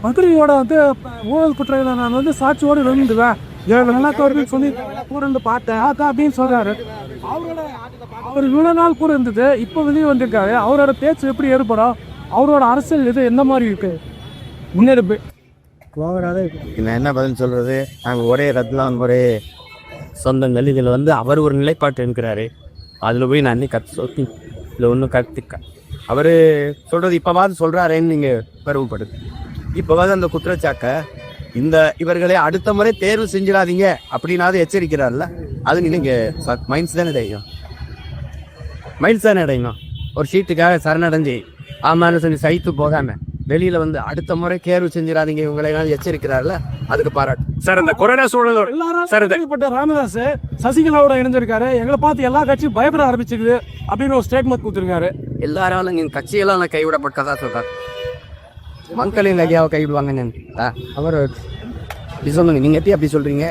மதுரையோட வந்து ஊழல் குற்றங்களை நான் வந்து சாட்சியோடு இருந்துவேன் சொல்லி கூட பார்த்தேன் அப்படின்னு சொல்றாரு. அவர் இவ்வளவு நாள் கூட இருந்தது, இப்போ வெளியே வந்திருக்காரு. அவரோட பேச்சு எப்படி ஏற்படும், அவரோட அரசியல் இது எந்த மாதிரி இருக்கு முன்னெடுப்பு நான் என்ன பதில் சொல்றது? நாங்கள் ஒரே ரத்லாம் ஒரே சொந்தங்கள். இதில் வந்து அவர் ஒரு நிலைப்பாட்டு இருக்கிறாரு, அதில் போய் நான் இன்னைக்கு கற்று சொல்லி இதில் ஒன்றும் கற்றுக்க அவர் சொல்கிறது இப்போவாது சொல்கிறாரேன்னு நீங்கள் பெருமைப்படுது. இப்போவாது அந்த குற்றச்சாட்டை இவர்களை அடுத்த முறை தேர்வு செஞ்சிடாதீங்க அப்படின்னாவது எச்சரிக்கிறார்ல, அது நீங்கள் மைண்ட்ஸ் தானே அடையும், மைண்ட்ஸ் தானே அடையணும். ஒரு சீட்டுக்காக சரணடைஞ்சி ஆமான்னு சொல்லி சைத்து போகாம வெளியில வந்து அடுத்த முறை தேர்வு செஞ்சிடாதீங்க இவங்களை எச்சரிக்கிறார்ல, அதுக்கு பாராட்டு சார். இந்த கொரோனா சூழல் ராமதாஸ் சசிகலாவோட இணைஞ்சிருக்காரு, எங்களை பார்த்து எல்லா கட்சியும் பயப்பட ஆரம்பிச்சிருக்குது அப்படின்னு ஒரு ஸ்டேட்மெண்ட் கொடுத்துருக்காரு. எல்லாராலும் என் கட்சியெல்லாம் நான் கைவிடப்பட்டதா சொல்றாரு. மக்களின் ஐயாவை கைவிடுவாங்கன்னு அவர் அப்படி சொல்லுங்க. நீங்க எப்படி அப்படி சொல்றீங்க?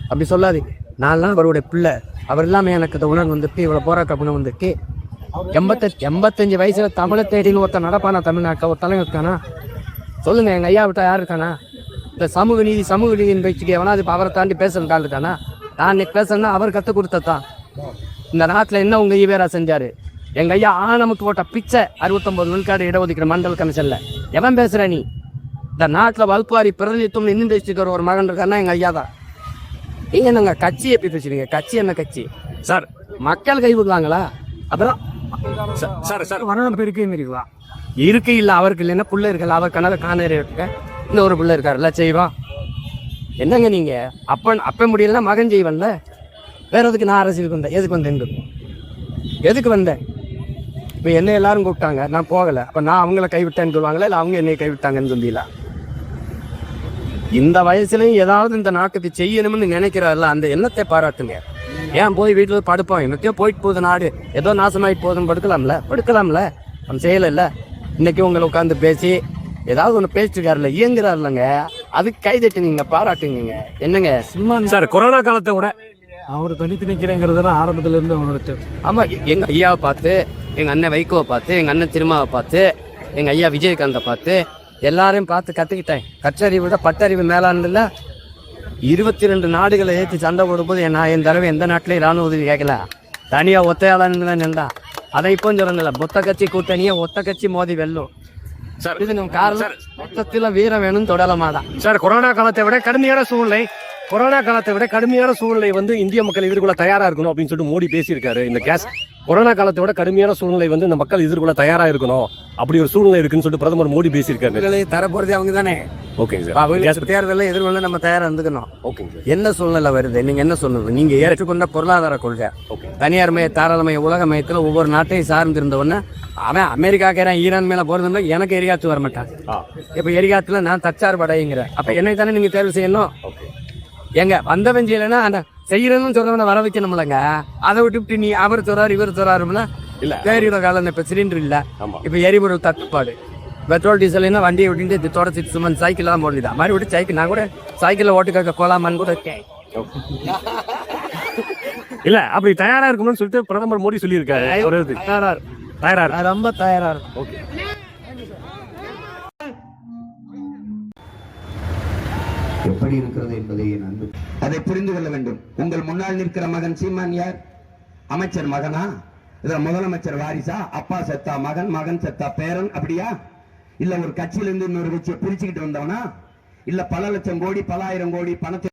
அப்படி சொல்லாது. நான்லாம் அவருடைய பிள்ளை, அவர் எல்லாமே எனக்கு உணர்வு வந்துட்டு இவ்வளவு போராட்ட குணம் வந்துட்டு 85 வயசுல தமிழை தேடின்னு ஒருத்தன் நடப்பானா தமிழ்நாட்டில் ஒரு தலைவர் இருக்கானா சொல்லுங்க. எங்க ஐயா விட்டா யாரு இருக்கானா? இந்த சமூக நீதியின் பேச்சுக்கு எவனா அது அவரை தாண்டி பேசுறது ஆள் இருக்கானா? நான் இன்னைக்கு பேசுறேன்னா அவர் கற்றுக் கொடுத்ததான். இந்த நாட்டில் என்ன உங்க ஈவேரா செஞ்சாரு? எங்க ஐயா நமக்கு போட்ட பிச்சை 69 விழுக்காடு இடஒதுக்கிற மண்டல் கமிஷன்ல எவன் பேசுற நீ? இந்த நாட்டில் வல்பாரி பிரதிநிதித்துவம் இன்னும் பேசிட்டு ஒரு மகன் இருக்காருன்னா எங்க ஐயா தான். நீங்க நாங்க கட்சி எப்படி பேசுறீங்க? கட்சி என்ன கட்சி சார்? மக்கள் கைவிடுவாங்களா? அப்புறம் இருக்கு இல்ல அவருக்கு இல்லைன்னா புள்ள இருக்கல, அவர் கனவு காணறி இருக்க இன்னொரு புள்ள இருக்காருல்ல செய்வான். என்னங்க நீங்க அப்ப முடியலன்னா மகன் செய்வன்ல. வேற எதுக்கு நான் அரசியலுக்கு வந்தேன்? எதுக்கு வந்தேன்? எதுக்கு வந்தேன்? இப்போ என்ன எல்லாரும் கூப்பிட்டாங்க, நான் போகலை. அப்போ நான் அவங்கள கைவிட்டேன்னு சொல்லுவாங்களா, இல்லை அவங்க என்னை கைவிட்டாங்கன்னு சொல்லிடல? இந்த வயசுலையும் ஏதாவது இந்த நாட்டுக்கு செய்யணும்னு நினைக்கிறாருல, அந்த எண்ணத்தை பாராட்டுங்க. ஏன் போய் வீட்டில் படுப்போம், என்னத்தையோ போயிட்டு போகுது நாடு, ஏதோ நாசமாயிட்டு போகுதுன்னு படுக்கலாம்ல. நம்ம செய்யலைல்ல. இன்னைக்கு உங்களை உட்காந்து பேசி ஏதாவது ஒன்று பேசிட்டுருக்காருல்ல, இயங்குறாருலங்க, அதுக்கு கைதட்டி நீங்க பாராட்டுங்க. என்னங்க சும்மா சார்? கொரோனா காலத்தை விட அவர் தனித்து நிற்கிறேங்கிறதுனா ஆரம்பத்துல இருந்து அவங்களுக்கு. ஆமா, எங்க ஐயாவை பார்த்து, எங்க அண்ணன் வைகோவை பார்த்து, எங்க அண்ணன் திருமாவை பார்த்து, எங்க ஐயா விஜயகாந்தை பார்த்து எல்லாரையும் பார்த்து கற்றுக்கிட்டேன். கற்றறிவு விட பட்டறிவு மேலானதில்ல. 22 நாடுகளை ஏற்றி சண்டை போடும்போது என் தடவை எந்த நாட்டிலையும் ராணுவ உதவி கேட்கல, தனியா ஒத்தையாளன்னு நின்றா. அதை இப்போ சொல்லல, மொத்த கட்சி கூட்டணியை ஒத்த கட்சி மோதி வெல்லும் சார். இது நம்ம காரணம் மொத்தத்தில் வீரம் வேணும் தொடலமாதான் சார். கொரோனா காலத்தை விட கடுமையான சூழ்நிலை வந்து இந்திய மக்கள் எதிர்கொள்ள தயாரா இருக்கணும் அப்படின்னு சொல்லிட்டு மோடி பேசியிருக்காரு. இந்த கொரோனா காலத்தை விட கடுமையான சூழ்நிலை வந்து இந்த மக்கள் எதிர்கொள்ள தயாரா இருக்கணும், அப்படி ஒரு சூழ்நிலை இருக்குன்னு சொல்லிட்டு பிரதமர் மோடி பேசியிருக்காரு. தரப்போறது அவங்க தானே. ஓகேங்க சார். தேர்தலில் எதிர்கொள்ள நம்ம தயாரா இருந்துக்கணும். ஓகேங்க. என்ன சூழ்நிலை வருது, நீங்க என்ன சொல்லுங்க? நீங்க ஏற்றுக்கொண்ட பொருளாதார கொள்கை, தனியார் மய தாராளமய உலக மயத்தில் ஒவ்வொரு நாட்டையும் சார்ந்திருந்தவொன்னே அவன் அமெரிக்காக்கிறேன் ஈரான் மேல போறதுன்னா எனக்கு எரிகாத்து வர மாட்டான். இப்ப எரிகாத்துல நான் தற்சார்படைங்கிறேன். அப்ப என்னை தானே நீங்க தேர்வு செய்யணும். எங்க வந்தவன் செய்யலைன்னா அந்த செய்யறதுன்னு சொல்றவன வர வைக்கணும்லங்க. அதை விட்டு நீ அவர் சொல்றாரு இவர் சொல்றாருன்னா இல்ல. தேரியோட காலம் இப்ப சிலிண்டர் இல்ல, இப்ப எரிபொருள் தட்டுப்பாடு, பெட்ரோல் டீசல் வண்டியை விட்டு தொடச்சிட்டு சும்மா சைக்கிள் தான் போடுதான் மாதிரி விட்டு சைக்கிள். நான் கூட சைக்கிள்ல ஓட்டுக்காக்க போலாமான்னு கூட இருக்கேன். இல்ல அப்படி தயாரா இருக்கணும்னு சொல்லிட்டு பிரதமர் மோடி சொல்லியிருக்காரு. தயாரா ரொம்ப தயாரா இருக்கும். ஓகே. எப்படி இருக்கிறது என்பதை அன்பு அதை புரிந்து கொள்ள வேண்டும். உங்கள் முன்னால் நிற்கிற மகன் சீமான் யார்? அமைச்சர் மகனா? இதுல முதலமைச்சர் வாரிசா? அப்பா செத்தா மகன், மகன் செத்தா பேரன், அப்படியா? இல்ல ஒரு கட்சியிலிருந்து இன்னொரு கட்சியை பிரிச்சுக்கிட்டு வந்தவனா? இல்ல பல லட்சம் கோடி பல ஆயிரம் கோடி பணத்தை